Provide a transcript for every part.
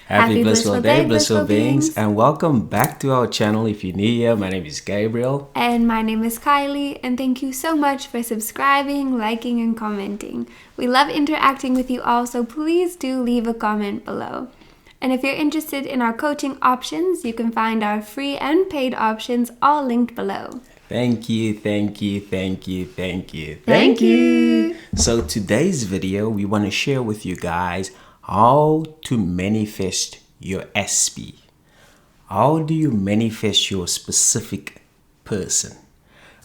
Happy blissful day, blissful beings, and welcome back to our channel. If you're new here, my name is Gabriel. And my name is Kylie, and thank you so much for subscribing, liking, and commenting. We love interacting with you all, so please do leave a comment below. And if you're interested in our coaching options, you can find our free and paid options all linked below. Thank you, thank you, thank you, thank you, Thank you. So today's video, we want to share with you guys how to manifest your SP. How do you manifest your specific person?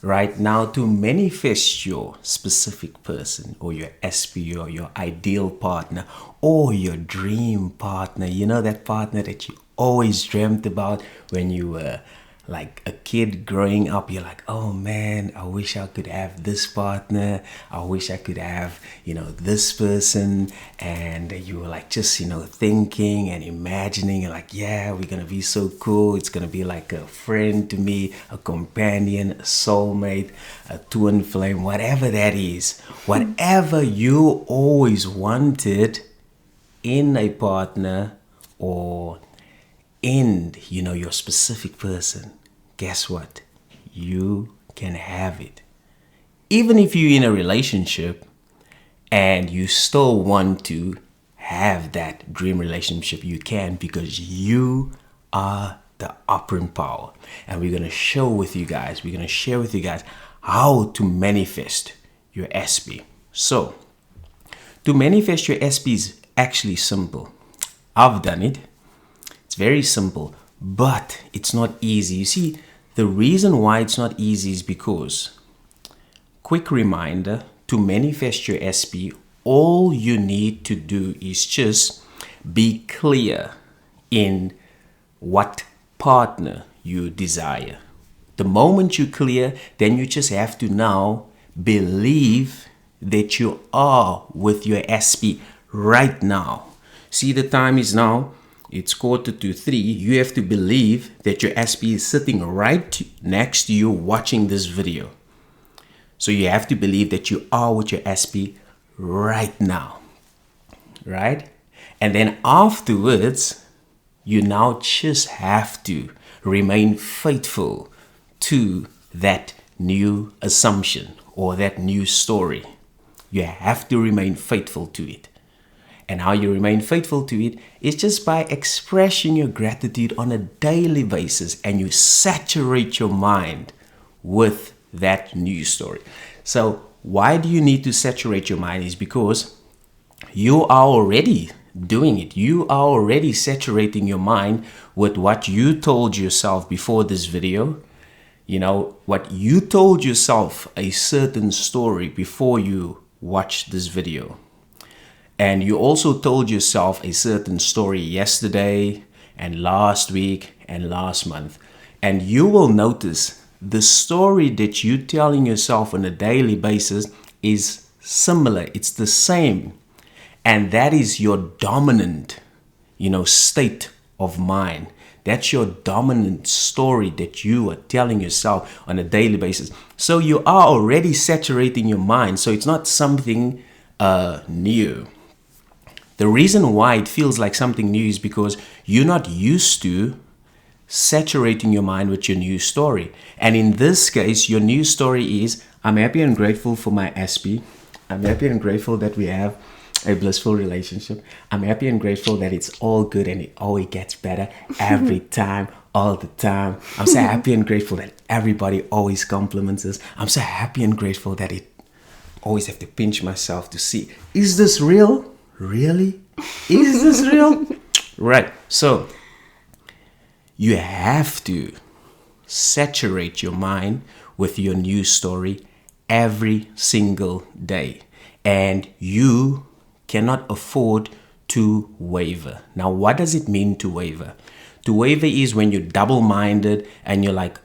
Right now, to manifest your specific person or your SP or your ideal partner or your dream partner, you know, that partner that you always dreamt about when you were like a kid growing up. You're like, oh man, I wish I could have this partner. I wish I could have, this person. And you were like just, thinking and imagining and like, yeah, we're going to be so cool. It's going to be like a friend to me, a companion, a soulmate, a twin flame, whatever that is. Whatever you always wanted in a partner or in your specific person, guess what? You can have it. Even if you're in a relationship and you still want to have that dream relationship, you can, because you are the operant power. And we're going to share with you guys how to manifest your SP. So to manifest your SP is actually simple. I've done it. It's very simple, but it's not easy. You see, the reason why it's not easy is because, quick reminder, to manifest your SP, all you need to do is just be clear in what partner you desire. The moment you're clear, then you just have to now believe that you are with your SP right now. See, the time is now. It's 2:45. You have to believe that your SP is sitting right next to you watching this video. So you have to believe that you are with your SP right now. Right? And then afterwards, you now just have to remain faithful to that new assumption or that new story. You have to remain faithful to it. And how you remain faithful to it is just by expressing your gratitude on a daily basis, and you saturate your mind with that new story. So why do you need to saturate your mind? Is because you are already doing it. You are already saturating your mind with what you told yourself before this video. What you told yourself, a certain story, before you watched this video. And you also told yourself a certain story yesterday and last week and last month. And you will notice the story that you're telling yourself on a daily basis is similar. It's the same. And that is your dominant, state of mind. That's your dominant story that you are telling yourself on a daily basis. So you are already saturating your mind. So it's not something new. The reason why it feels like something new is because you're not used to saturating your mind with your new story. And in this case, your new story is, I'm happy and grateful for my SP. I'm happy and grateful that we have a blissful relationship. I'm happy and grateful that it's all good and it always gets better every time, all the time. I'm so happy and grateful that everybody always compliments us. I'm so happy and grateful that it always have to pinch myself to see, is this real? Really? Is this real? Right. So you have to saturate your mind with your news story every single day. And you cannot afford to waver. Now, what does it mean to waver? To waver is when you're double-minded and you're like,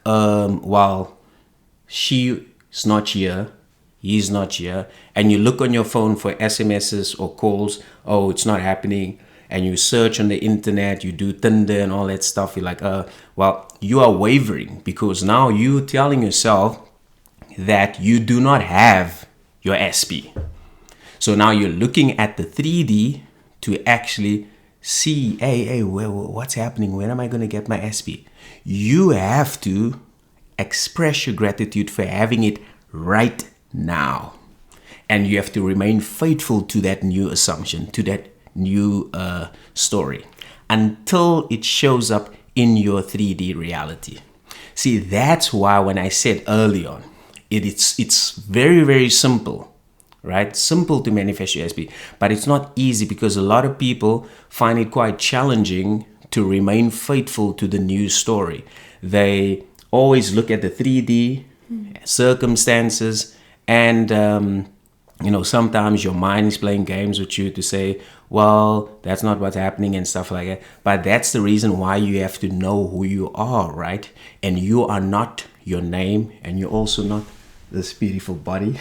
she's not here. He's not here, and you look on your phone for SMSs or calls. Oh, it's not happening. And you search on the internet, you do Tinder and all that stuff. You're like, you are wavering because now you're telling yourself that you do not have your SP. So now you're looking at the 3D to actually see, hey, what's happening? When am I going to get my SP? You have to express your gratitude for having it right now. And you have to remain faithful to that new assumption, to that new story, until it shows up in your 3D reality. See, that's why when I said early on, it's very, very simple, right? Simple to manifest your SP, but it's not easy because a lot of people find it quite challenging to remain faithful to the new story. They always look at the 3D circumstances, and sometimes your mind is playing games with you to say, well, that's not what's happening and stuff like that. But that's the reason why you have to know who you are, right? And you are not your name, and you're also not this beautiful body.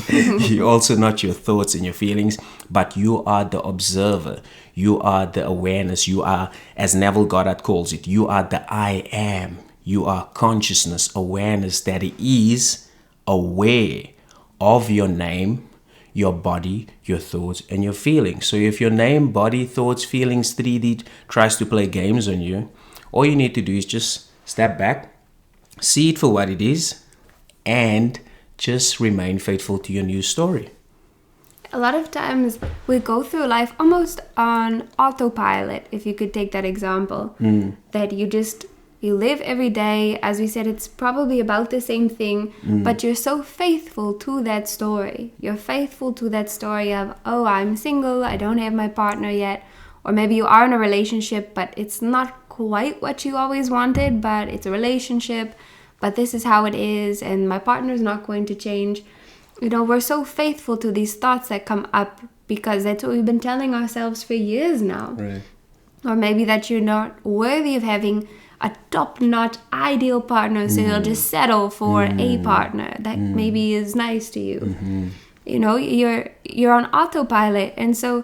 You're also not your thoughts and your feelings, but you are the observer. You are the awareness. You are, as Neville Goddard calls it, you are the I am. You are consciousness, awareness that is aware of your name, your body, your thoughts, and your feelings. So if your name, body, thoughts, feelings, 3D tries to play games on you, all you need to do is just step back, see it for what it is, and just remain faithful to your new story. A lot of times we go through life almost on autopilot, if you could take that example, that you live every day. As we said, it's probably about the same thing, but you're so faithful to that story. You're faithful to that story of, oh, I'm single, I don't have my partner yet. Or maybe you are in a relationship, but it's not quite what you always wanted, but it's a relationship, but this is how it is, and my partner is not going to change. We're so faithful to these thoughts that come up because that's what we've been telling ourselves for years now. Right. Or maybe that you're not worthy of having a top-notch ideal partner, so you'll just settle for a partner that maybe is nice to you. You're on autopilot, and so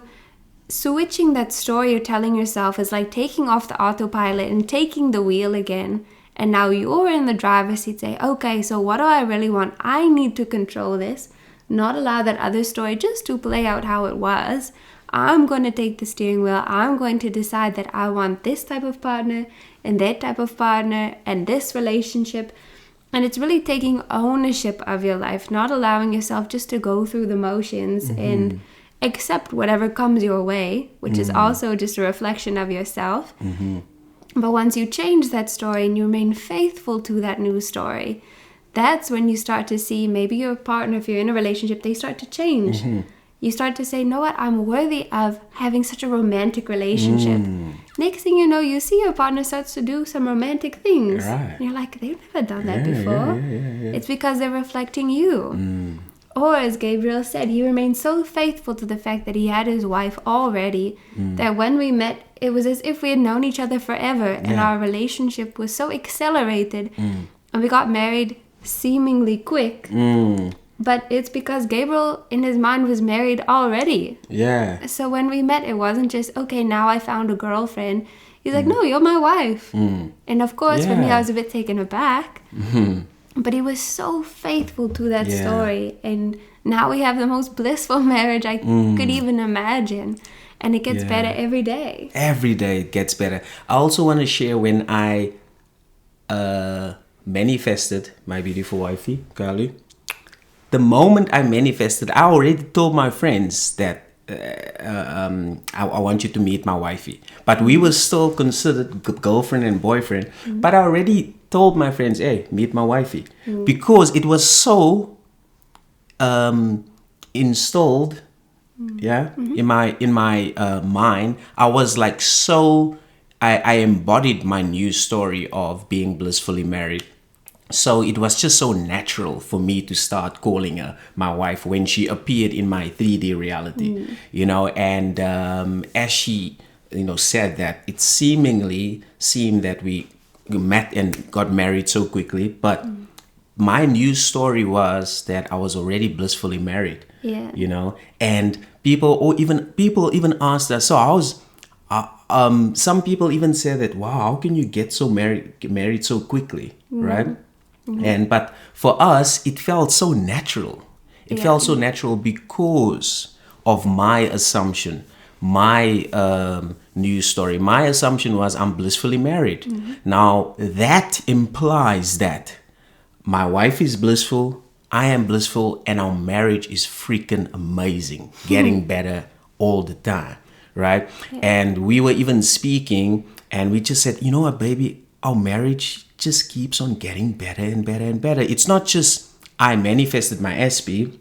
switching that story you're telling yourself is like taking off the autopilot and taking the wheel again. And now you're in the driver's seat, say, okay, so what do I really want? I need to control this, not allow that other story just to play out how it was. I'm going to take the steering wheel. I'm going to decide that I want this type of partner and that type of partner and this relationship. And it's really taking ownership of your life, not allowing yourself just to go through the motions and accept whatever comes your way, which is also just a reflection of yourself. But once you change that story and you remain faithful to that new story, that's when you start to see maybe your partner, if you're in a relationship, they start to change. You start to say, you know what, I'm worthy of having such a romantic relationship. Next thing you know, you see your partner starts to do some romantic things. Right. And you're like, they've never done that before. It's because they're reflecting you. Or as Gabriel said, he remained so faithful to the fact that he had his wife already, that when we met, it was as if we had known each other forever, and our relationship was so accelerated, and we got married seemingly quick. But it's because Gabriel, in his mind, was married already. Yeah. So when we met, it wasn't just, okay, now I found a girlfriend. He's like, no, you're my wife. And of course, for me, I was a bit taken aback. But he was so faithful to that story. And now we have the most blissful marriage I could even imagine. And it gets better every day. Every day it gets better. I also want to share when I manifested my beautiful wifey, Carly. The moment I manifested, I already told my friends that I want you to meet my wifey. But we were still considered girlfriend and boyfriend. But I already told my friends, hey, meet my wifey. Because it was so installed in my mind. I was like I embodied my new story of being blissfully married. So it was just so natural for me to start calling her my wife when she appeared in my 3D reality, and as she, said that, it seemed that we met and got married so quickly, but my new story was that I was already blissfully married, and people even asked us, so I was, some people even said that, wow, how can you get married so quickly, right? But for us, it felt so natural. It felt so natural because of my assumption, my news story, my assumption was I'm blissfully married. Now, that implies that my wife is blissful, I am blissful, and our marriage is freaking amazing, getting better all the time, right? Yeah. And we were even speaking, and we just said, you know what, baby, our marriage just keeps on getting better and better and better. It's not just I manifested my SP,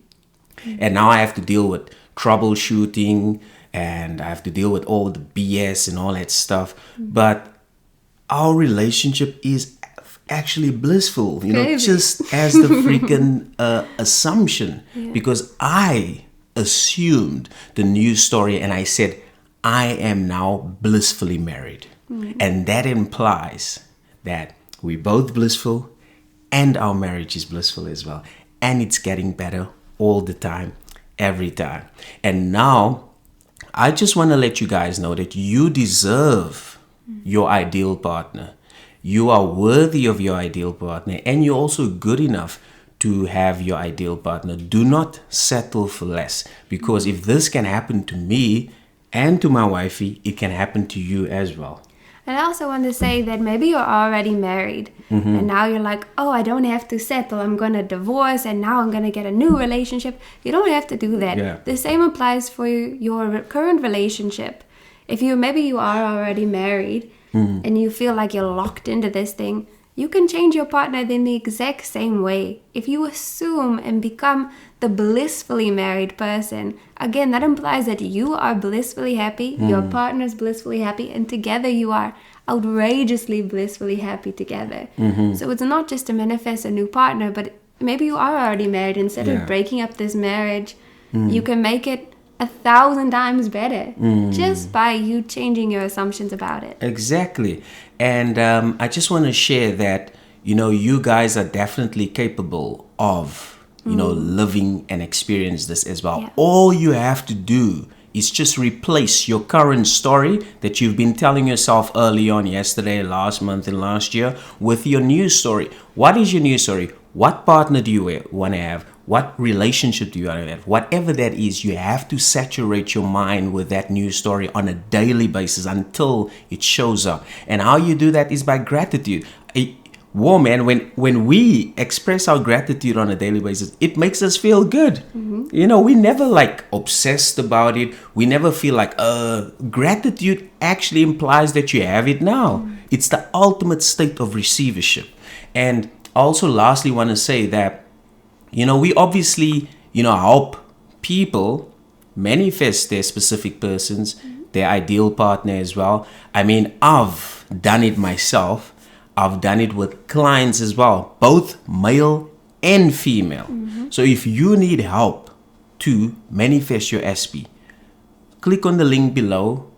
and now I have to deal with troubleshooting, and I have to deal with all the BS and all that stuff. But our relationship is actually blissful, just as the freaking assumption. Yeah. Because I assumed the news story and I said, I am now blissfully married. And that implies that we're both blissful and our marriage is blissful as well. And it's getting better all the time, every time. And now I just want to let you guys know that you deserve your ideal partner. You are worthy of your ideal partner, and you're also good enough to have your ideal partner. Do not settle for less, because if this can happen to me and to my wifey, it can happen to you as well. And I also want to say that maybe you're already married and now you're like, oh, I don't have to settle. I'm going to divorce and now I'm going to get a new relationship. You don't have to do that. Yeah. The same applies for your current relationship. If maybe you are already married and you feel like you're locked into this thing, you can change your partner in the exact same way. If you assume and become the blissfully married person, again, that implies that you are blissfully happy, your partner's blissfully happy, and together you are outrageously blissfully happy together. So it's not just to manifest a new partner, but maybe you are already married. Instead of breaking up this marriage, you can make it 1,000 times better just by you changing your assumptions about it. Exactly. And I just want to share that, you guys are definitely capable of, living and experience this as well. Yeah. All you have to do is just replace your current story that you've been telling yourself early on, yesterday, last month, and last year, with your new story. What is your new story? What partner do you want to have? What relationship do you want to have? Whatever that is, you have to saturate your mind with that new story on a daily basis until it shows up. And how you do that is by gratitude. Whoa, man, when we express our gratitude on a daily basis, it makes us feel good. We never obsessed about it. We never feel like gratitude actually implies that you have it now. It's the ultimate state of receivership. And also lastly want to say that we obviously help people manifest their specific persons, their ideal partner as well. I mean, I've done it myself. I've done it with clients as well, both male and female. So if you need help to manifest your SP, click on the link below.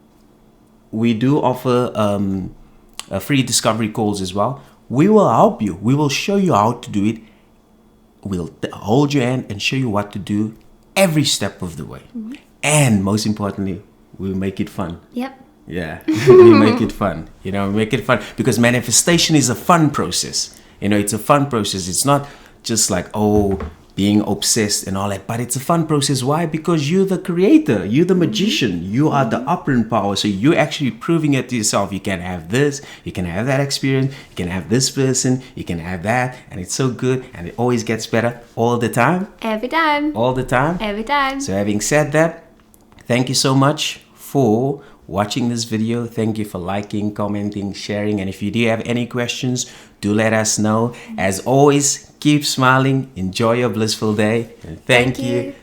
We do offer free discovery calls as well. We will help you. We will show you how to do it. We'll hold your hand and show you what to do every step of the way. And most importantly, we'll make it fun. Yep. Yeah, we make it fun. We make it fun because manifestation is a fun process. It's a fun process. It's not just like, being obsessed and all that, but it's a fun process. Why? Because you're the creator, you're the magician, you are the operant power. So you're actually proving it to yourself. You can have this, you can have that experience, you can have this person, you can have that, and it's so good, and it always gets better all the time. Every time. All the time. Every time. So having said that, thank you so much for watching this video. Thank you for liking, commenting, sharing, and if you do have any questions, do let us know. As always, keep smiling, enjoy your blissful day, and thank you.